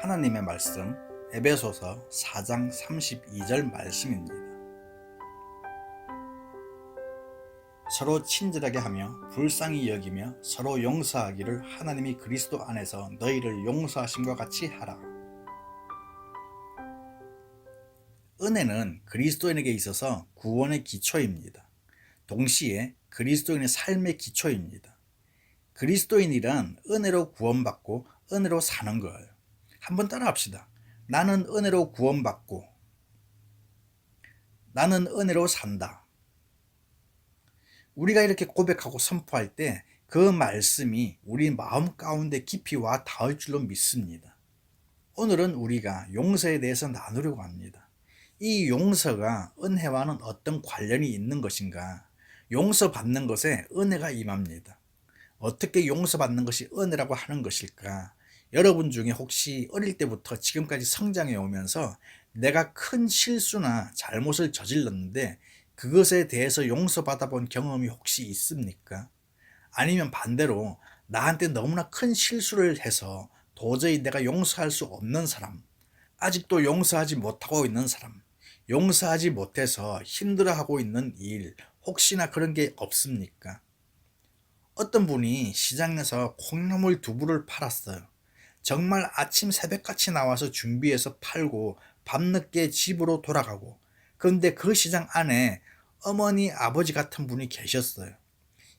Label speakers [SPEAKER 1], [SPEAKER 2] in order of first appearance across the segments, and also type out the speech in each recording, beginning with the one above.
[SPEAKER 1] 하나님의 말씀 에베소서 4장 32절 말씀입니다. 서로 친절하게 하며 불쌍히 여기며 서로 용서하기를 하나님이 그리스도 안에서 너희를 용서하심과 같이 하라. 은혜는 그리스도인에게 있어서 구원의 기초입니다. 동시에 그리스도인의 삶의 기초입니다. 그리스도인이란 은혜로 구원받고 은혜로 사는 거예요. 한번 따라합시다. 나는 은혜로 구원받고 나는 은혜로 산다. 우리가 이렇게 고백하고 선포할 때 그 말씀이 우리 마음 가운데 깊이 와 닿을 줄로 믿습니다. 오늘은 우리가 용서에 대해서 나누려고 합니다. 이 용서가 은혜와는 어떤 관련이 있는 것인가? 용서받는 것에 은혜가 임합니다. 어떻게 용서받는 것이 은혜라고 하는 것일까? 여러분 중에 혹시 어릴 때부터 지금까지 성장해 오면서 내가 큰 실수나 잘못을 저질렀는데 그것에 대해서 용서받아 본 경험이 혹시 있습니까? 아니면 반대로 나한테 너무나 큰 실수를 해서 도저히 내가 용서할 수 없는 사람, 아직도 용서하지 못하고 있는 사람, 용서하지 못해서 힘들어하고 있는 일, 혹시나 그런 게 없습니까? 어떤 분이 시장에서 콩나물 두부를 팔았어요. 정말 아침 새벽같이 나와서 준비해서 팔고 밤늦게 집으로 돌아가고, 그런데 그 시장 안에 어머니, 아버지 같은 분이 계셨어요.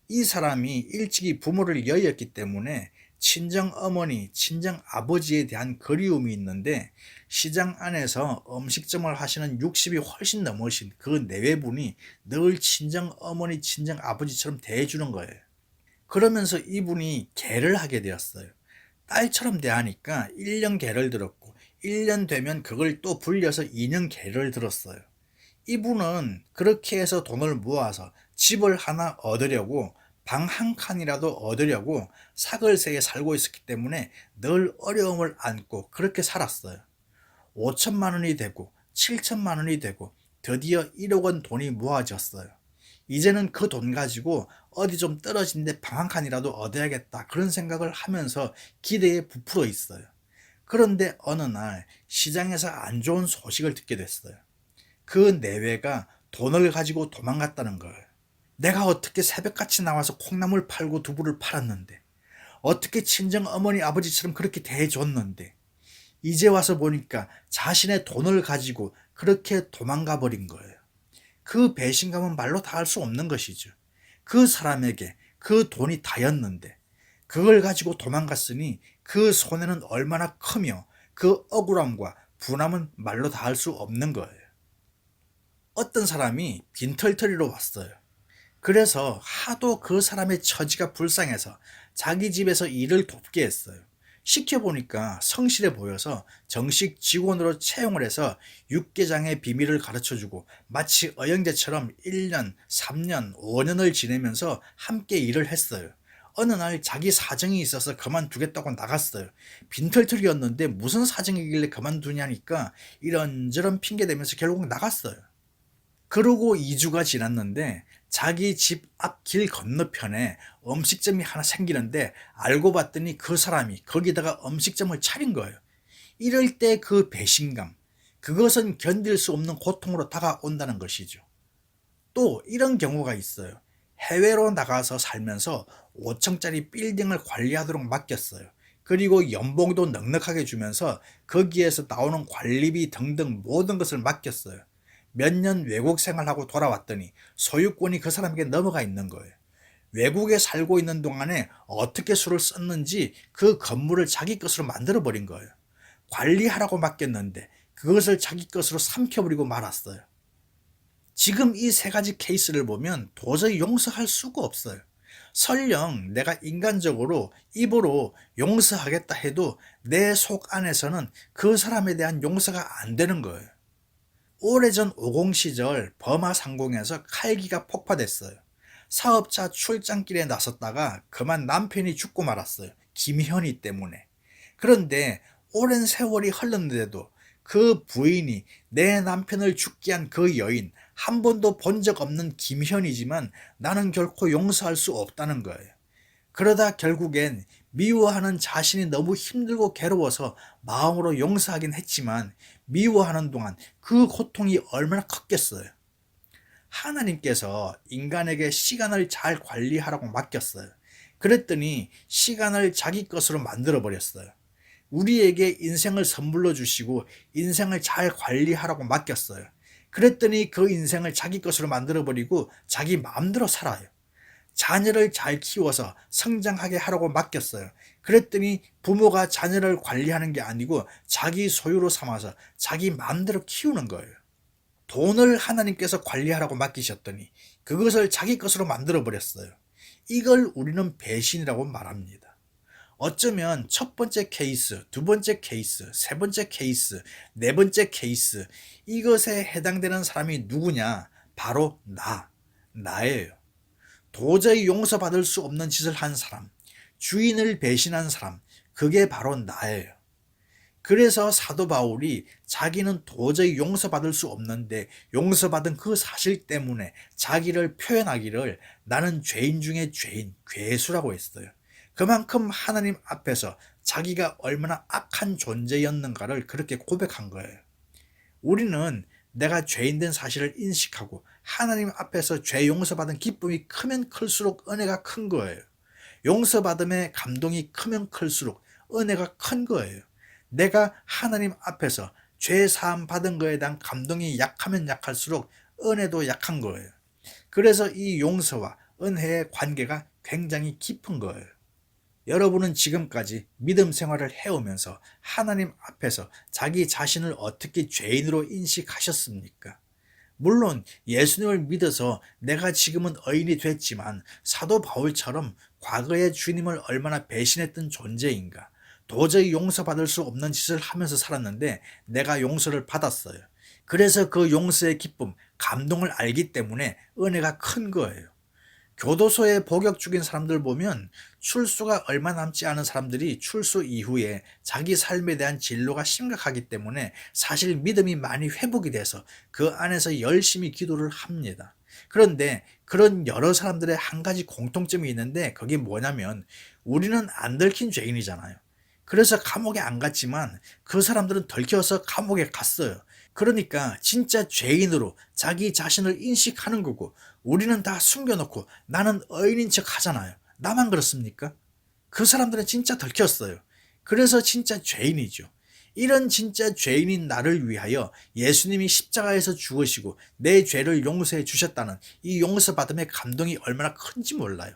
[SPEAKER 1] 이 사람이 일찍이 부모를 여의었기 때문에 친정 어머니, 친정 아버지에 대한 그리움이 있는데 시장 안에서 음식점을 하시는 60이 훨씬 넘으신 그 내외분이 늘 친정 어머니, 친정 아버지처럼 대해주는 거예요. 그러면서 이분이 계를 하게 되었어요. 딸처럼 대하니까 1년 계를 들었고 1년 되면 그걸 또 불려서 2년 계를 들었어요. 이분은 그렇게 해서 돈을 모아서 집을 하나 얻으려고 방 한 칸이라도 얻으려고 사글세에 살고 있었기 때문에 늘 어려움을 안고 그렇게 살았어요. 5천만 원이 되고 7천만 원이 되고 드디어 1억 원 돈이 모아졌어요. 이제는 그 돈 가지고 어디 좀 떨어진데 방 한 칸이라도 얻어야겠다 그런 생각을 하면서 기대에 부풀어 있어요. 그런데 어느 날 시장에서 안 좋은 소식을 듣게 됐어요. 그 내외가 돈을 가지고 도망갔다는 거예요. 내가 어떻게 새벽같이 나와서 콩나물 팔고 두부를 팔았는데, 어떻게 친정 어머니 아버지처럼 그렇게 대해줬는데, 이제 와서 보니까 자신의 돈을 가지고 그렇게 도망가 버린 거예요. 그 배신감은 말로 다 할 수 없는 것이죠. 그 사람에게 그 돈이 다였는데 그걸 가지고 도망갔으니 그 손해는 얼마나 크며 그 억울함과 분함은 말로 다 할 수 없는 거예요. 어떤 사람이 빈털터리로 왔어요. 그래서 하도 그 사람의 처지가 불쌍해서 자기 집에서 일을 돕게 했어요. 시켜보니까 성실해 보여서 정식 직원으로 채용을 해서 육개장의 비밀을 가르쳐주고 마치 어영제처럼 1년, 3년, 5년을 지내면서 함께 일을 했어요. 어느 날 자기 사정이 있어서 그만두겠다고 나갔어요. 빈털터리였는데 무슨 사정이길래 그만두냐니까 이런저런 핑계대면서 결국 나갔어요. 그러고 2주가 지났는데 자기 집 앞 길 건너편에 음식점이 하나 생기는데 알고 봤더니 그 사람이 거기다가 음식점을 차린 거예요. 이럴 때 그 배신감, 그것은 견딜 수 없는 고통으로 다가온다는 것이죠. 또 이런 경우가 있어요. 해외로 나가서 살면서 5층짜리 빌딩을 관리하도록 맡겼어요. 그리고 연봉도 넉넉하게 주면서 거기에서 나오는 관리비 등등 모든 것을 맡겼어요. 몇 년 외국 생활하고 돌아왔더니 소유권이 그 사람에게 넘어가 있는 거예요. 외국에 살고 있는 동안에 어떻게 수를 썼는지 그 건물을 자기 것으로 만들어 버린 거예요. 관리하라고 맡겼는데 그것을 자기 것으로 삼켜버리고 말았어요. 지금 이 세 가지 케이스를 보면 도저히 용서할 수가 없어요. 설령 내가 인간적으로 입으로 용서하겠다 해도 내 속 안에서는 그 사람에 대한 용서가 안 되는 거예요. 오래전 50 시절 버마 상공에서 칼기가 폭파됐어요. 사업자 출장길에 나섰다가 그만 남편이 죽고 말았어요. 김현희 때문에. 그런데 오랜 세월이 흘렀는데도 그 부인이 내 남편을 죽게 한 그 여인 한 번도 본 적 없는 김현이지만 나는 결코 용서할 수 없다는 거예요. 그러다 결국엔 미워하는 자신이 너무 힘들고 괴로워서 마음으로 용서하긴 했지만 미워하는 동안 그 고통이 얼마나 컸겠어요. 하나님께서 인간에게 시간을 잘 관리하라고 맡겼어요. 그랬더니 시간을 자기 것으로 만들어 버렸어요. 우리에게 인생을 선물로 주시고 인생을 잘 관리하라고 맡겼어요. 그랬더니 그 인생을 자기 것으로 만들어 버리고 자기 마음대로 살아요. 자녀를 잘 키워서 성장하게 하라고 맡겼어요. 그랬더니 부모가 자녀를 관리하는 게 아니고 자기 소유로 삼아서 자기 마음대로 키우는 거예요. 돈을 하나님께서 관리하라고 맡기셨더니 그것을 자기 것으로 만들어 버렸어요. 이걸 우리는 배신이라고 말합니다. 어쩌면 첫 번째 케이스, 두 번째 케이스, 세 번째 케이스, 네 번째 케이스, 이것에 해당되는 사람이 누구냐? 바로 나예요. 도저히 용서받을 수 없는 짓을 한 사람, 주인을 배신한 사람, 그게 바로 나예요. 그래서 사도 바울이 자기는 도저히 용서받을 수 없는데 용서받은 그 사실 때문에 자기를 표현하기를 나는 죄인 중에 죄인, 괴수라고 했어요. 그만큼 하나님 앞에서 자기가 얼마나 악한 존재였는가를 그렇게 고백한 거예요. 우리는 내가 죄인 된 사실을 인식하고 하나님 앞에서 죄 용서받은 기쁨이 크면 클수록 은혜가 큰 거예요. 용서받음의 감동이 크면 클수록 은혜가 큰 거예요. 내가 하나님 앞에서 죄 사함 받은 거에 대한 감동이 약하면 약할수록 은혜도 약한 거예요. 그래서 이 용서와 은혜의 관계가 굉장히 깊은 거예요. 여러분은 지금까지 믿음 생활을 해오면서 하나님 앞에서 자기 자신을 어떻게 죄인으로 인식하셨습니까? 물론 예수님을 믿어서 내가 지금은 의인이 됐지만 사도 바울처럼 과거에 주님을 얼마나 배신했던 존재인가. 도저히 용서받을 수 없는 짓을 하면서 살았는데 내가 용서를 받았어요. 그래서 그 용서의 기쁨, 감동을 알기 때문에 은혜가 큰 거예요. 교도소에 복역 중인 사람들 보면 출소가 얼마 남지 않은 사람들이 출소 이후에 자기 삶에 대한 진로가 심각하기 때문에 사실 믿음이 많이 회복이 돼서 그 안에서 열심히 기도를 합니다. 그런데 그런 여러 사람들의 한 가지 공통점이 있는데 그게 뭐냐면 우리는 안 들킨 죄인이잖아요. 그래서 감옥에 안 갔지만 그 사람들은 들켜서 감옥에 갔어요. 그러니까 진짜 죄인으로 자기 자신을 인식하는 거고 우리는 다 숨겨놓고 나는 의인인 척 하잖아요. 나만 그렇습니까? 그 사람들은 진짜 들켰어요. 그래서 진짜 죄인이죠. 이런 진짜 죄인인 나를 위하여 예수님이 십자가에서 죽으시고 내 죄를 용서해 주셨다는 이 용서받음의 감동이 얼마나 큰지 몰라요.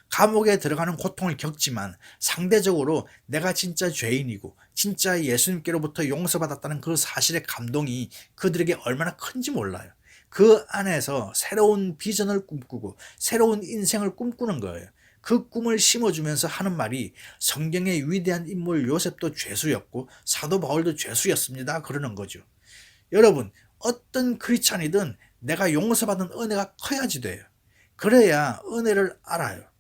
[SPEAKER 1] 감옥에 들어가는 고통을 겪지만 상대적으로 내가 진짜 죄인이고 진짜 예수님께로부터 용서받았다는 그 사실의 감동이 그들에게 얼마나 큰지 몰라요. 그 안에서 새로운 비전을 꿈꾸고 새로운 인생을 꿈꾸는 거예요. 그 꿈을 심어주면서 하는 말이 성경의 위대한 인물 요셉도 죄수였고 사도 바울도 죄수였습니다. 그러는 거죠. 여러분, 어떤 크리스찬이든 내가 용서받은 은혜가 커야지 돼요. 그래야 은혜를 알아요.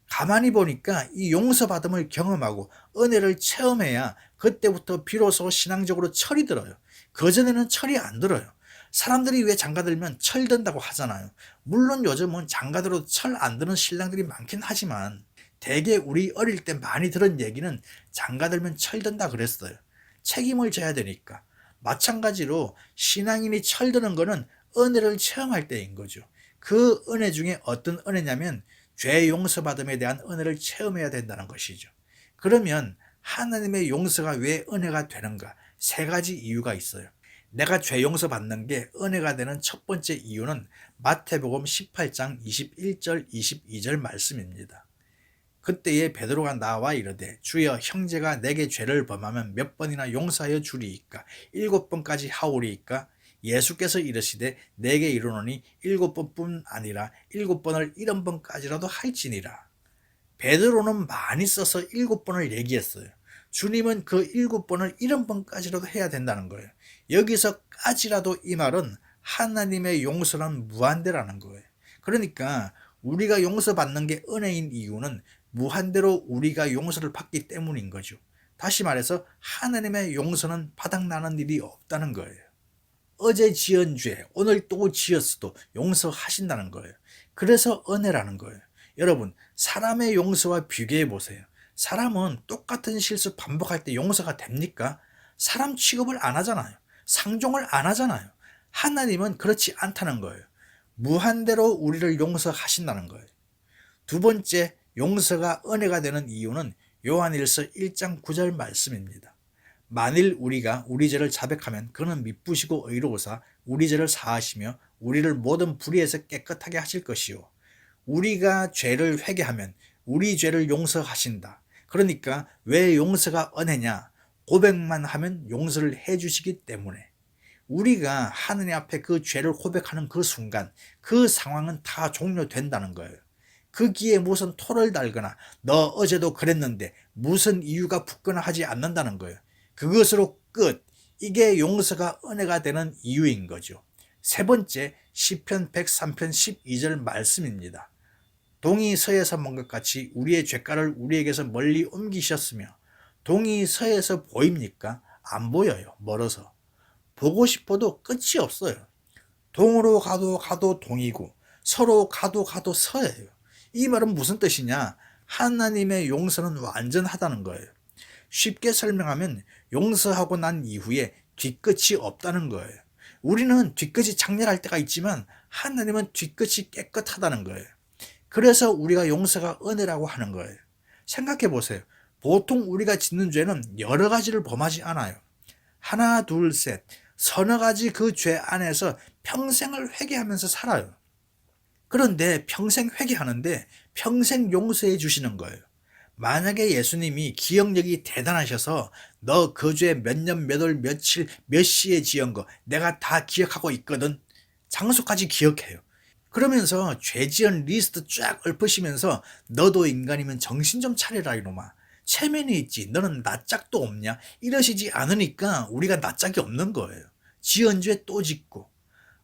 [SPEAKER 1] 가만히 보니까 이 용서받음을 경험하고 은혜를 체험해야 그때부터 비로소 신앙적으로 철이 들어요. 그전에는 철이 안 들어요. 사람들이 왜 장가들면 철든다고 하잖아요. 물론 요즘은 장가들어도 철 안 드는 신랑들이 많긴 하지만 대개 우리 어릴 때 많이 들은 얘기는 장가들면 철든다 그랬어요. 책임을 져야 되니까. 마찬가지로 신앙인이 철드는 거는 은혜를 체험할 때인 거죠. 그 은혜 중에 어떤 은혜냐면 죄 용서받음에 대한 은혜를 체험해야 된다는 것이죠. 그러면 하나님의 용서가 왜 은혜가 되는가? 세 가지 이유가 있어요. 내가 죄 용서받는 게 은혜가 되는 첫 번째 이유는 마태복음 18장 21절 22절 말씀입니다. 그때에 베드로가 나와 이르되 주여 형제가 내게 죄를 범하면 몇 번이나 용서하여 주리이까 7번까지 하오리이까 예수께서 이르시되 내게 이르노니 7번뿐 아니라 7번을 70번까지라도 할지니라. 베드로는 많이 써서 7번을 얘기했어요. 주님은 그 7번을 70번까지라도 해야 된다는 거예요. 여기서까지라도 이 말은 하나님의 용서는 무한대라는 거예요. 그러니까 우리가 용서받는 게 은혜인 이유는 무한대로 우리가 용서를 받기 때문인 거죠. 다시 말해서 하나님의 용서는 바닥나는 일이 없다는 거예요. 어제 지은 죄, 오늘 또 지었어도 용서하신다는 거예요. 그래서 은혜라는 거예요. 여러분, 사람의 용서와 비교해 보세요. 사람은 똑같은 실수 반복할 때 용서가 됩니까? 사람 취급을 안 하잖아요. 상종을 안 하잖아요. 하나님은 그렇지 않다는 거예요. 무한대로 우리를 용서하신다는 거예요. 두 번째, 용서가 은혜가 되는 이유는 요한일서 1장 9절 말씀입니다. 만일 우리가 우리 죄를 자백하면 그는 미쁘시고 의로우사 우리 죄를 사하시며 우리를 모든 불의에서 깨끗하게 하실 것이요. 우리가 죄를 회개하면 우리 죄를 용서하신다. 그러니까 왜 용서가 은혜냐? 고백만 하면 용서를 해주시기 때문에. 우리가 하느님 앞에 그 죄를 고백하는 그 순간 그 상황은 다 종료된다는 거예요. 거기에 무슨 토를 달거나 너 어제도 그랬는데 무슨 이유가 붙거나 하지 않는다는 거예요. 그것으로 끝. 이게 용서가 은혜가 되는 이유인 거죠. 세 번째, 시편 103편 12절 말씀입니다. 동이 서에서 먼 것 같이 우리의 죄가를 우리에게서 멀리 옮기셨으며, 동이 서에서 보입니까? 안 보여요. 멀어서. 보고 싶어도 끝이 없어요. 동으로 가도 동이고 서로 가도 서예요. 이 말은 무슨 뜻이냐? 하나님의 용서는 완전하다는 거예요. 쉽게 설명하면 용서하고 난 이후에 뒤끝이 없다는 거예요. 우리는 뒤끝이 장렬할 때가 있지만 하나님은 뒤끝이 깨끗하다는 거예요. 그래서 우리가 용서가 은혜라고 하는 거예요. 생각해 보세요. 보통 우리가 짓는 죄는 여러 가지를 범하지 않아요. 하나, 둘, 셋, 서너 가지 그 죄 안에서 평생을 회개하면서 살아요. 그런데 평생 회개하는데 평생 용서해 주시는 거예요. 만약에 예수님이 기억력이 대단하셔서 너 그 죄 몇 년, 몇 월, 며칠, 몇 시에 지은 거 내가 다 기억하고 있거든. 장소까지 기억해요. 그러면서 죄 지은 리스트 쫙 읊으시면서 너도 인간이면 정신 좀 차려라 이놈아. 체면이 있지. 너는 낯짝도 없냐? 이러시지 않으니까 우리가 낯짝이 없는 거예요. 지은 죄 또 짓고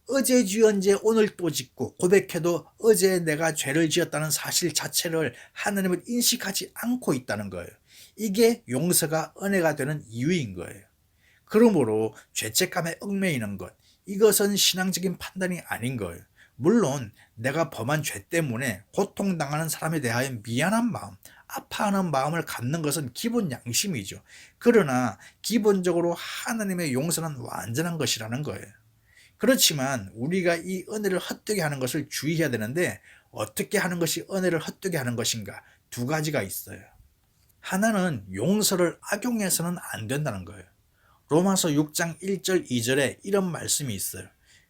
[SPEAKER 1] 어제 지은 죄 오늘 또 짓고 고백해도 어제 내가 죄를 지었다는 사실 자체를 하나님은 인식하지 않고 있다는 거예요. 이게 용서가 은혜가 되는 이유인 거예요. 그러므로 죄책감에 얽매이는 것, 이것은 신앙적인 판단이 아닌 거예요. 물론 내가 범한 죄 때문에 고통당하는 사람에 대하여 미안한 마음, 아파하는 마음을 갖는 것은 기본 양심이죠. 그러나 기본적으로 하나님의 용서는 완전한 것이라는 거예요. 그렇지만 우리가 이 은혜를 헛되게 하는 것을 주의해야 되는데 어떻게 하는 것이 은혜를 헛되게 하는 것인가? 두 가지가 있어요. 하나는 용서를 악용해서는 안 된다는 거예요. 로마서 6장 1절 2절에 이런 말씀이 있어요.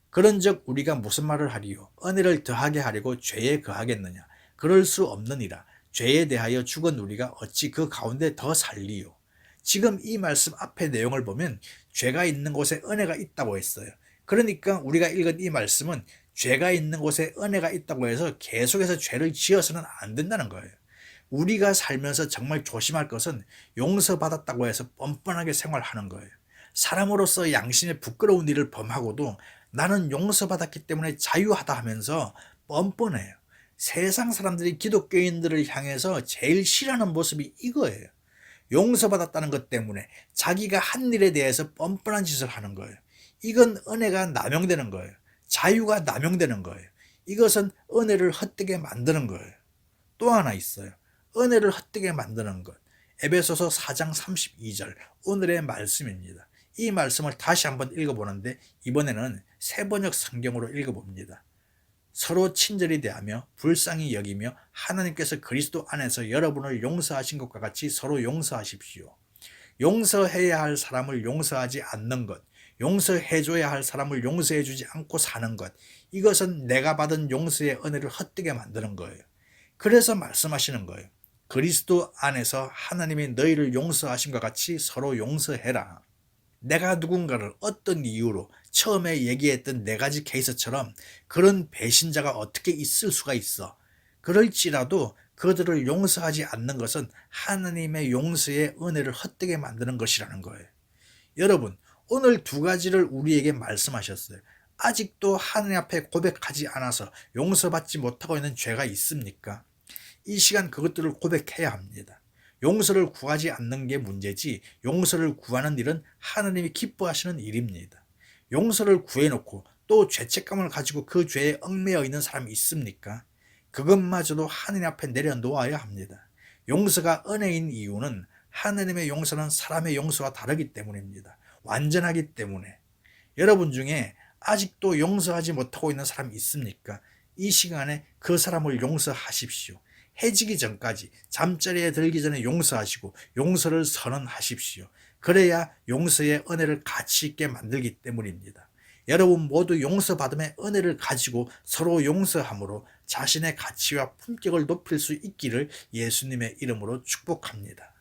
[SPEAKER 1] 그런즉 우리가 무슨 말을 하리요? 은혜를 더하게 하려고 죄에 거하겠느냐? 그럴 수 없느니라. 죄에 대하여 죽은 우리가 어찌 그 가운데 더 살리요? 지금 이 말씀 앞의 내용을 보면 죄가 있는 곳에 은혜가 있다고 했어요. 그러니까 우리가 읽은 이 말씀은 죄가 있는 곳에 은혜가 있다고 해서 계속해서 죄를 지어서는 안 된다는 거예요. 우리가 살면서 정말 조심할 것은 용서받았다고 해서 뻔뻔하게 생활하는 거예요. 사람으로서 양심에 부끄러운 일을 범하고도 나는 용서받았기 때문에 자유하다 하면서 뻔뻔해요. 세상 사람들이 기독교인들을 향해서 제일 싫어하는 모습이 이거예요. 용서받았다는 것 때문에 자기가 한 일에 대해서 뻔뻔한 짓을 하는 거예요. 이건 은혜가 남용되는 거예요. 자유가 남용되는 거예요. 이것은 은혜를 헛되게 만드는 거예요. 또 하나 있어요. 은혜를 헛되게 만드는 것. 에베소서 4장 32절 오늘의 말씀입니다. 이 말씀을 다시 한번 읽어보는데 이번에는 새번역 성경으로 읽어봅니다. 서로 친절히 대하며 불쌍히 여기며 하나님께서 그리스도 안에서 여러분을 용서하신 것과 같이 서로 용서하십시오. 용서해야 할 사람을 용서하지 않는 것, 용서해줘야 할 사람을 용서해주지 않고 사는 것, 이것은 내가 받은 용서의 은혜를 헛되게 만드는 거예요. 그래서 말씀하시는 거예요. 그리스도 안에서 하나님이 너희를 용서하신 것 같이 서로 용서해라. 내가 누군가를 어떤 이유로 처음에 얘기했던 네 가지 케이스처럼 그런 배신자가 어떻게 있을 수가 있어. 그럴지라도 그들을 용서하지 않는 것은 하나님의 용서의 은혜를 헛되게 만드는 것이라는 거예요. 여러분, 오늘 두 가지를 우리에게 말씀하셨어요. 아직도 하나님 앞에 고백하지 않아서 용서받지 못하고 있는 죄가 있습니까? 이 시간 그것들을 고백해야 합니다. 용서를 구하지 않는 게 문제지 용서를 구하는 일은 하나님이 기뻐하시는 일입니다. 용서를 구해놓고 또 죄책감을 가지고 그 죄에 얽매여 있는 사람이 있습니까? 그것마저도 하나님 앞에 내려놓아야 합니다. 용서가 은혜인 이유는 하나님의 용서는 사람의 용서와 다르기 때문입니다. 완전하기 때문에. 여러분 중에 아직도 용서하지 못하고 있는 사람이 있습니까? 이 시간에 그 사람을 용서하십시오. 해지기 전까지, 잠자리에 들기 전에 용서하시고 용서를 선언하십시오. 그래야 용서의 은혜를 가치 있게 만들기 때문입니다. 여러분 모두 용서받음의 은혜를 가지고 서로 용서함으로 자신의 가치와 품격을 높일 수 있기를 예수님의 이름으로 축복합니다.